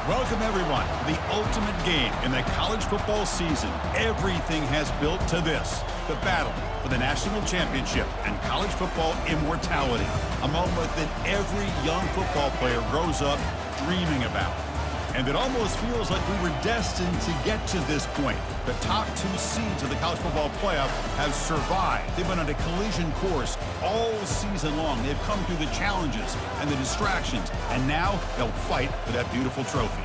Welcome, everyone, to the ultimate game in the college football season. Everything has built to this, the battle for the national championship and college football immortality, a moment that every young football player grows up dreaming about. And it almost feels like we were destined to get to this point. The top two seeds of the college football playoff have survived. They've been on a collision course all season long. They've come through the challenges and the distractions, and now they'll fight for that beautiful trophy.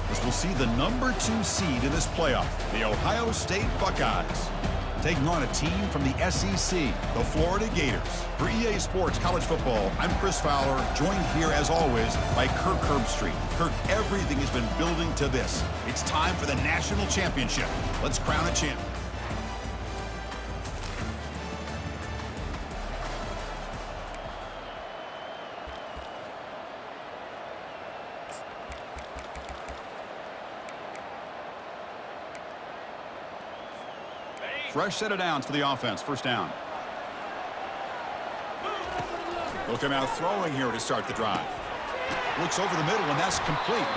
As we'll see the number 2 seed in this playoff, the Ohio State Buckeyes, taking on a team from the SEC, the Florida Gators. For EA Sports College Football, I'm Chris Fowler, joined here as always by Kirk Herbstreit. Kirk, everything has been building to this. It's time for the national championship. Let's crown a champion. Fresh set of downs for the offense. First down. Look him out throwing here to start the drive. Looks over the middle, and that's complete.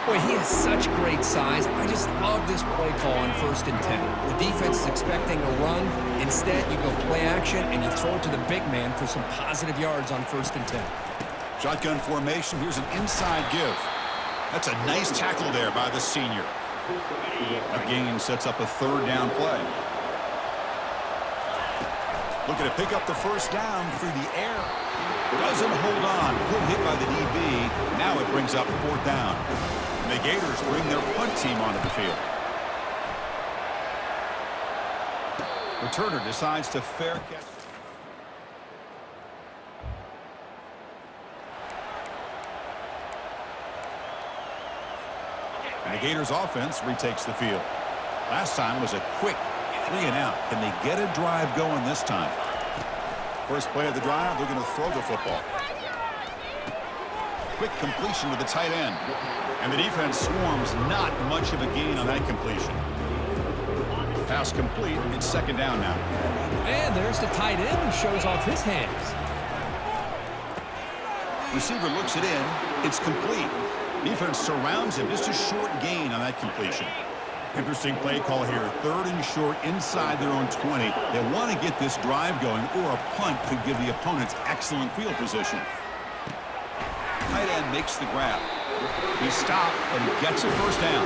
Boy, he has such great size. I just love this play call on 1st and 10. The defense is expecting a run. Instead, you go play action, and you throw it to the big man for some positive yards on 1st and 10. Shotgun formation. Here's an inside give. That's a nice tackle there by the senior. A gain sets up a 3rd down play. Looking to pick up the first down through the air. Doesn't hold on. Good hit by the DB. Now it brings up 4th down. And the Gators bring their punt team onto the field. Returner decides to fair catch. And the Gators offense retakes the field. Last time was a quick 3 and out. Can they get a drive going this time? First play of the drive, they're going to throw the football. Quick completion to the tight end. And the defense swarms, not much of a gain on that completion. Pass complete. It's 2nd down now. And there's the tight end who shows off his hands. Receiver looks it in. It's complete. Defense surrounds him. Just a short gain on that completion. Interesting play call here. 3rd and short inside their own 20. They want to get this drive going, or a punt could give the opponents excellent field position. Tight end makes the grab. He stopped, but he gets a first down.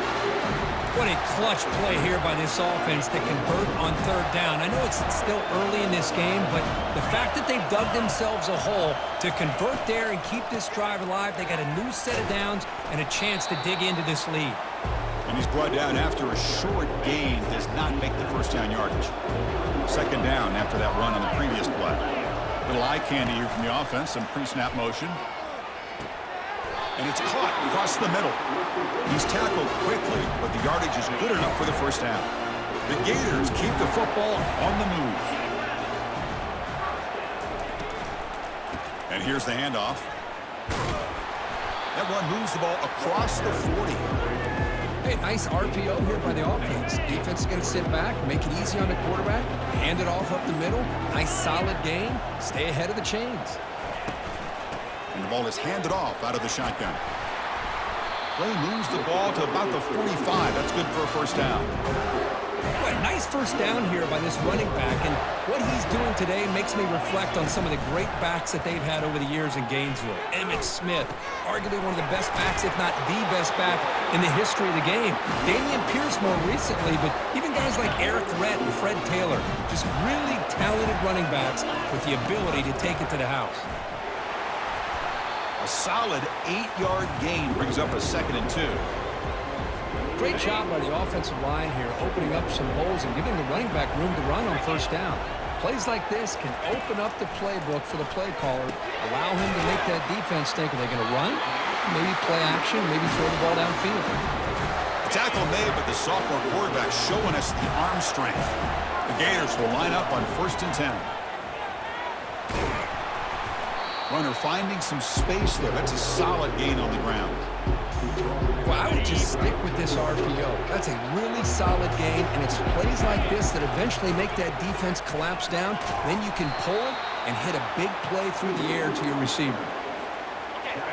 What a clutch play here by this offense to convert on 3rd down. I know it's still early in this game, but the fact that they've dug themselves a hole to convert there and keep this drive alive, they got a new set of downs and a chance to dig into this lead. And he's brought down after a short gain. Does not make the first down yardage. 2nd down after that run on the previous play. Little eye candy here from the offense. Some pre-snap motion. And it's caught across the middle. He's tackled quickly, but the yardage is good enough for the first down. The Gators keep the football on the move. And here's the handoff. That one moves the ball across the 40. Hey, nice RPO here by the offense. Defense is going to sit back, make it easy on the quarterback, hand it off up the middle. Nice solid gain. Stay ahead of the chains. And the ball is handed off out of the shotgun. Play moves the ball to about the 45. That's good for a first down. Boy, nice first down here by this running back. And what he's doing today makes me reflect on some of the great backs that they've had over the years in Gainesville. Emmitt Smith, arguably one of the best backs, if not the best back in the history of the game. Dameon Pierce more recently, but even guys like Eric Rhett and Fred Taylor, just really talented running backs with the ability to take it to the house. A solid 8-yard gain brings up a 2nd and 2. Great job by the offensive line here, opening up some holes and giving the running back room to run on 1st down. Plays like this can open up the playbook for the play caller, allow him to make that defense think, are they going to run? Maybe play action, maybe throw the ball downfield. The tackle made, but the sophomore quarterback showing us the arm strength. The Gators will line up on 1st and 10. Runner finding some space there. That's a solid gain on the ground. Well, I would just stick with this RPO. That's a really solid gain, and it's plays like this that eventually make that defense collapse down. Then you can pull it and hit a big play through the air to your receiver.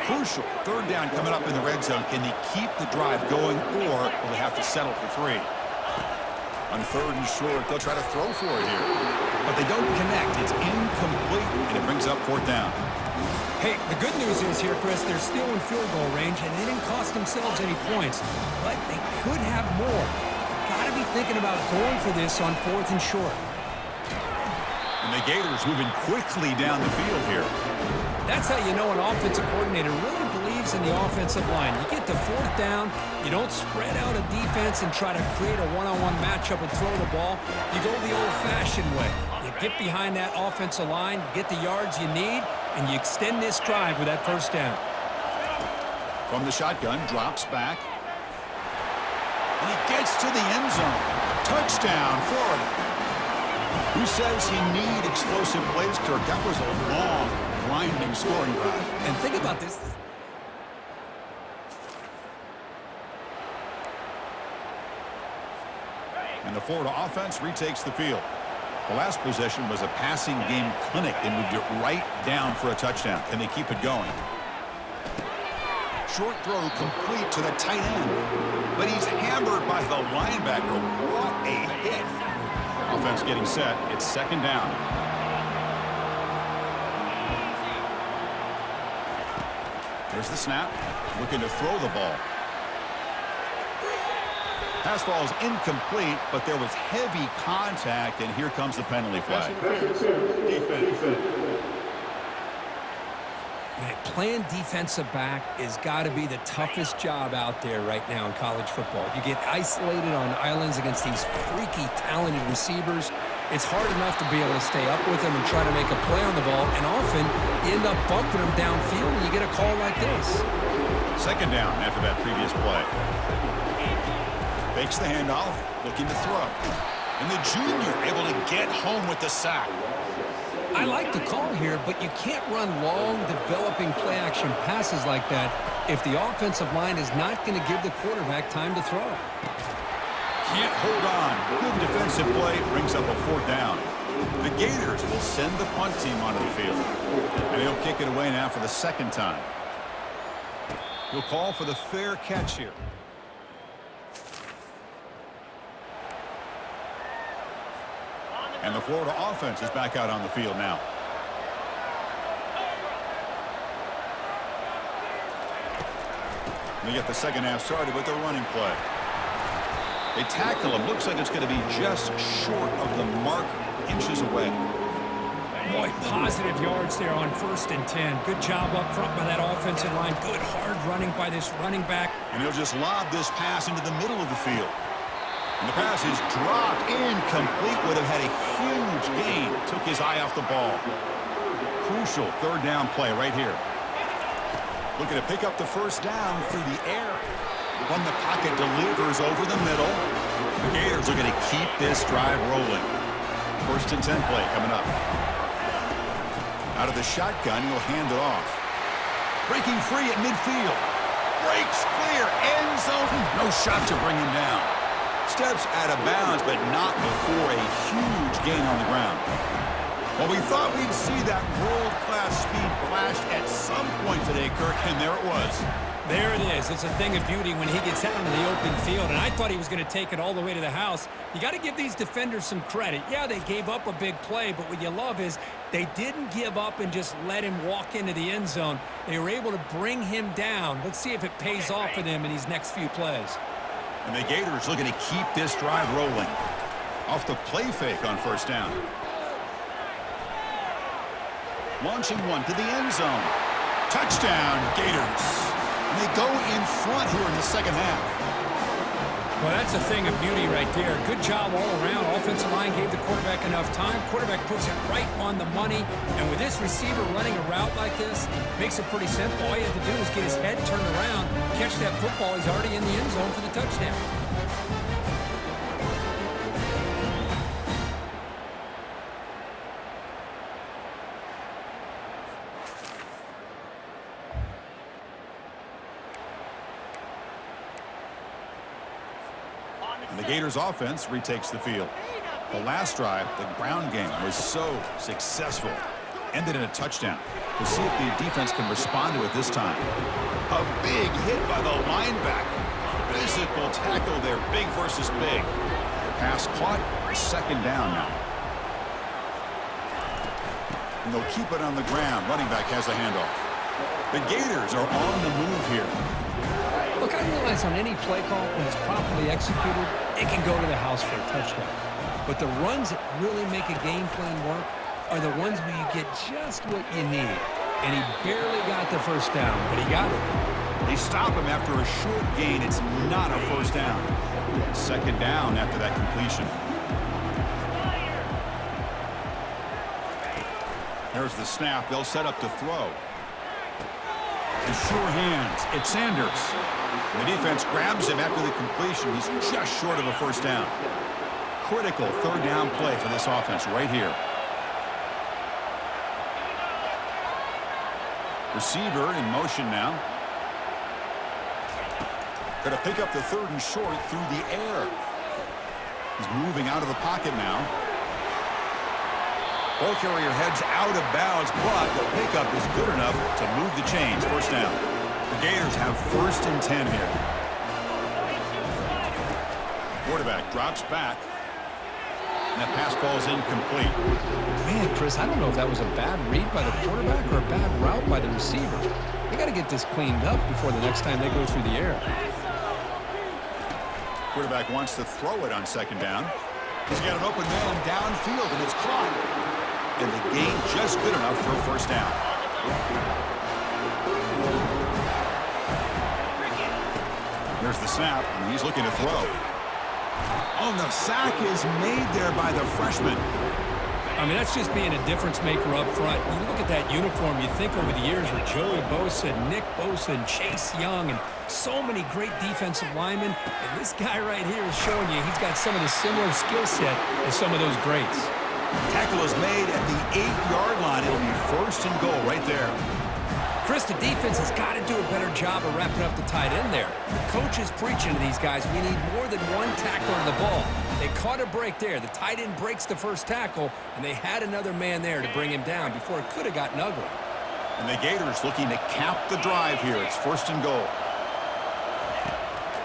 Crucial. Third down coming up in the red zone. Can they keep the drive going, or will they have to settle for 3? On 3rd and short, they'll try to throw for it here. But they don't connect. It's incomplete, and it brings up 4th down. Hey, the good news is here, Chris, they're still in field goal range, and they didn't cost themselves any points. But they could have more. Got to be thinking about going for this on 4th and short. And the Gators moving quickly down the field here. That's how you know an offensive coordinator really believes in the offensive line. You get to 4th down, you don't spread out a defense and try to create a one-on-one matchup and throw the ball. You go the old-fashioned way. You get behind that offensive line, you get the yards you need, and you extend this drive with that 1st down. From the shotgun, drops back. And he gets to the end zone. Touchdown, Florida. Who says you need explosive plays, Kirk? That was a long, grinding scoring drive. And think about this. And the Florida offense retakes the field. The last possession was a passing game clinic. They moved it right down for a touchdown. Can they keep it going? Short throw complete to the tight end. But he's hammered by the linebacker. What a hit. Offense getting set. It's 2nd down. There's the snap. Looking to throw the ball. Pass ball is incomplete, but there was heavy contact, and here comes the penalty flag. Man, playing defensive back has got to be the toughest job out there right now in college football. You get isolated on islands against these freaky, talented receivers. It's hard enough to be able to stay up with them and try to make a play on the ball, and often you end up bumping them downfield, and you get a call like this. 2nd down after that previous play. Fakes the handoff, looking to throw. And the junior able to get home with the sack. I like the call here, but you can't run long, developing play-action passes like that if the offensive line is not going to give the quarterback time to throw. Can't hold on. Good defensive play brings up a 4th down. The Gators will send the punt team onto the field. And he'll kick it away now for the 2nd time. He'll call for the fair catch here. And the Florida offense is back out on the field now. They get the 2nd half started with their running play. They tackle him. Looks like it's going to be just short of the mark, inches away. Boy, positive yards there on 1st and 10. Good job up front by that offensive line. Good hard running by this running back. And he'll just lob this pass into the middle of the field. And the pass is dropped incomplete. Would have had a huge gain. Took his eye off the ball. Crucial 3rd down play right here. Looking to pick up the 1st down through the air. When the pocket delivers over the middle. The Gators are going to keep this drive rolling. 1st and 10 play coming up. Out of the shotgun, he'll hand it off. Breaking free at midfield. Breaks clear. End zone. No shot to bring him down. Steps out of bounds, but not before a huge gain on the ground. Well, we thought we'd see that world-class speed flash at some point today, Kirk, and there it was. There it is. It's a thing of beauty when he gets out into the open field, and I thought he was going to take it all the way to the house. You got to give these defenders some credit. Yeah, they gave up a big play, but what you love is they didn't give up and just let him walk into the end zone. They were able to bring him down. Let's see if it pays off for them in these next few plays. And the Gators looking to keep this drive rolling. Off the play fake on 1st down. Launching one to the end zone. Touchdown, Gators. And they go in front here in the 2nd half. Well, that's a thing of beauty right there. Good job all around. Offensive line gave the quarterback enough time. Quarterback puts it right on the money. And with this receiver running a route like this, makes it pretty simple. All you have to do is get his head turned around, catch that football. He's already in the end zone for the touchdown. And the Gators offense retakes the field. The last drive, the ground game, was so successful. ended in a touchdown. We'll see if the defense can respond to it this time. A big hit by the linebacker. Physical tackle there, big versus big. Pass caught, second down now. And they'll keep it on the ground. Running back has the handoff. The Gators are on the move here. Look, I realize on any play call, when it's properly executed, it can go to the house for a touchdown. But the runs that really make a game plan work are the ones where you get just what you need. And he barely got the first down, but he got it. They stop him after a short gain. It's not a first down. Second down after that completion. There's the snap. They'll set up to throw. And sure hands. It's Sanders. The defense grabs him after the completion. He's just short of a first down. Critical third down play for this offense right here. Receiver in motion now. Going to pick up the third and short through the air. He's moving out of the pocket now. Ball carrier heads out of bounds, but the pickup is good enough to move the chains. First down. The Gators have 1st and 10 here. Quarterback drops back. And that pass falls incomplete. Man, Chris, I don't know if that was a bad read by the quarterback or a bad route by the receiver. They got to get this cleaned up before the next time they go through the air. Quarterback wants to throw it on second down. He's got an open man downfield, and it's caught. And the gain just good enough for a first down. There's the snap, and he's looking to throw. Oh, the sack is made there by the freshman. I mean, that's just being a difference maker up front. You look at that uniform, you think over the years with Joey Bosa, Nick Bosa, and Chase Young, and so many great defensive linemen. And this guy right here is showing you he's got some of the similar skill set as some of those greats. Tackle is made at the 8-yard line. It'll be 1st and goal right there. Chris, the defense has got to do a better job of wrapping up the tight end there. The coach is preaching to these guys, we need more than one tackle on the ball. They caught a break there. The tight end breaks the first tackle, and they had another man there to bring him down before it could have gotten ugly. And the Gators looking to cap the drive here. It's 1st and goal.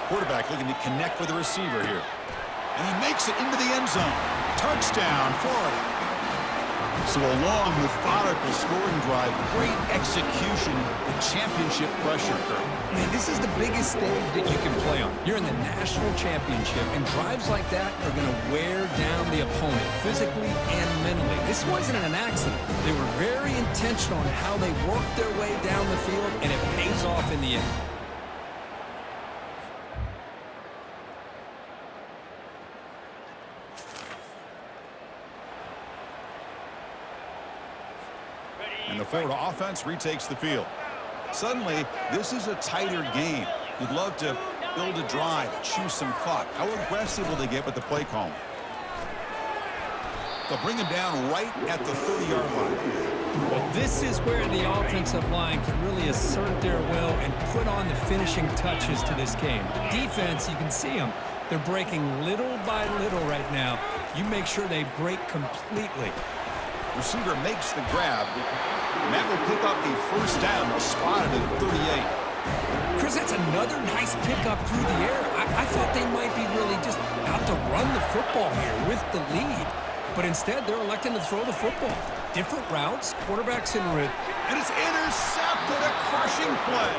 Quarterback looking to connect with the receiver here. And he makes it into the end zone. Touchdown, Florida. So a long, methodical scoring drive. Great execution. The championship pressure curve. Man, this is the biggest stage that you can play on. You're in the national championship, and drives like that are going to wear down the opponent physically and mentally. This wasn't an accident. They were very intentional in how they worked their way down the field, and it pays off in the end. And the Florida offense retakes the field. Suddenly, this is a tighter game. You'd love to build a drive, choose some clock. How aggressive will they get with the play call? They'll bring him down right at the 30-yard line. Well, this is where the offensive line can really assert their will and put on the finishing touches to this game. The defense, you can see them. They're breaking little by little right now. You make sure they break completely. Receiver makes the grab. And that will pick up a first down. Spotted at 38. Chris, that's another nice pickup through the air. I thought they might be really just out to run the football here with the lead. But instead, they're electing to throw the football. Different routes, quarterbacks in route. And it's intercepted. A crushing play.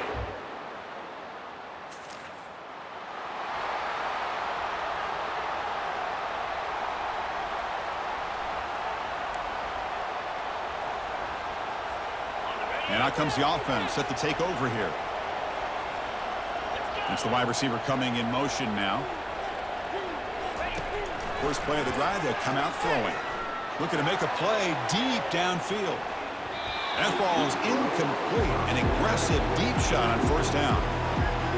And out comes the offense set to take over here. It's the wide receiver coming in motion now. First play of the drive, they'll come out throwing. Looking to make a play deep downfield. That ball is incomplete. An aggressive deep shot on first down.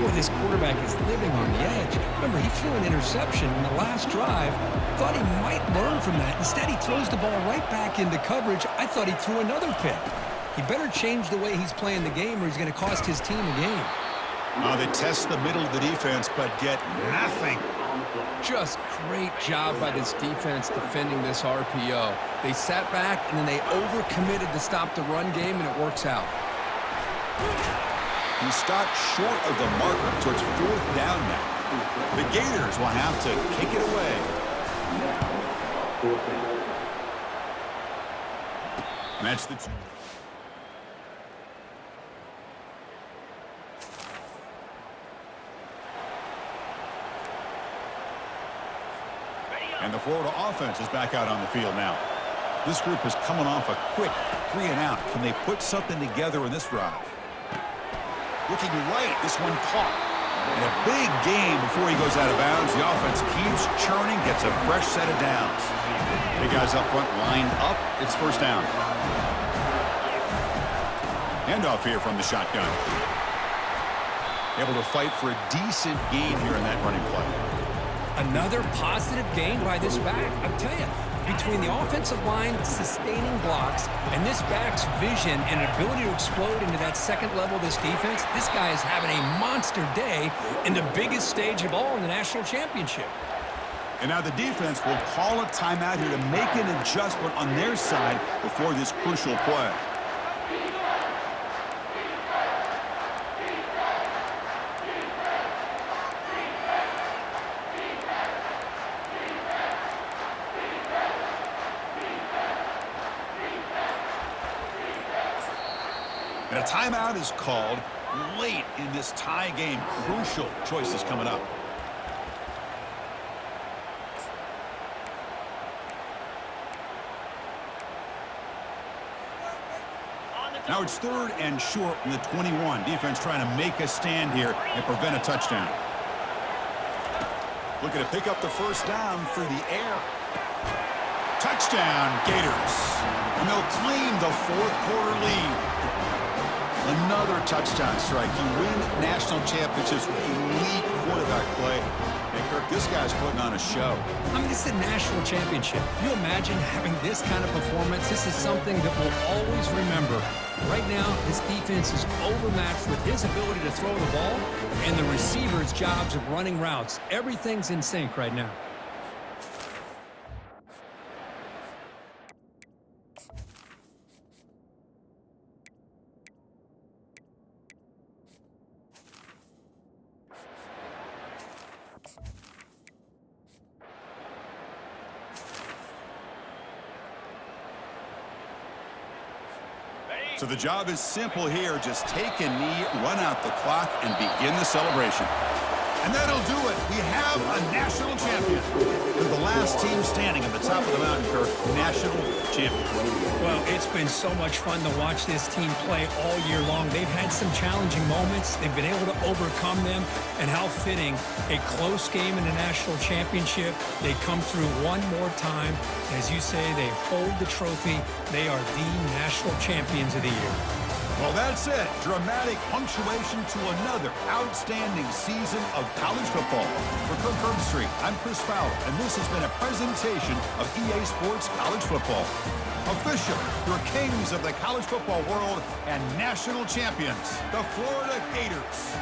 Boy, this quarterback is living on the edge. Remember, he threw an interception in the last drive. Thought he might learn from that. Instead, he throws the ball right back into coverage. I thought he threw another pick. He better change the way he's playing the game or he's going to cost his team a game. They test the middle of the defense, but get nothing. Just great job by this defense defending this RPO. They sat back, and then they overcommitted to stop the run game, and it works out. He stopped short of the marker, so it's 4th down now. The Gators will have to kick it away. That's the... And the Florida offense is back out on the field now. This group is coming off a quick 3-and-out. Can they put something together in this drive? Looking right, this one caught. And a big gain before he goes out of bounds. The offense keeps churning, gets a fresh set of downs. Big guys up front lined up. It's 1st down. Handoff here from the shotgun. Able to fight for a decent gain here in that running play. Another positive gain by this back. I'm telling you, between the offensive line sustaining blocks and this back's vision and ability to explode into that second level of this defense, this guy is having a monster day in the biggest stage of all in the national championship. And now the defense will call a timeout here to make an adjustment on their side before this crucial play. And a timeout is called late in this tie game. Crucial choices coming up. Now it's 3rd and short from the 21. Defense trying to make a stand here and prevent a touchdown. Looking to pick up the 1st down through the air. Touchdown, Gators. And they'll claim the 4th quarter lead. Another touchdown strike. You win national championships with elite quarterback play. And Kirk, this guy's putting on a show. I mean, this is a national championship. You imagine having this kind of performance? This is something that we'll always remember. Right now, this defense is overmatched with his ability to throw the ball and the receivers' jobs of running routes. Everything's in sync right now. So the job is simple here. Just take a knee, run out the clock, and begin the celebration. And that'll do it. We have a national champion. They're the last team standing at the top of the mountain, Kirk. National champion. Well, it's been so much fun to watch this team play all year long. They've had some challenging moments. They've been able to overcome them. And how fitting, a close game in the national championship. They come through one more time. As you say, they hold the trophy. They are the national champions of the year. Well, that's it. Dramatic punctuation to another outstanding season of college football. For Kirk Herbstreit, I'm Chris Fowler, and this has been a presentation of EA Sports College Football. Official, your kings of the college football world and national champions, the Florida Gators.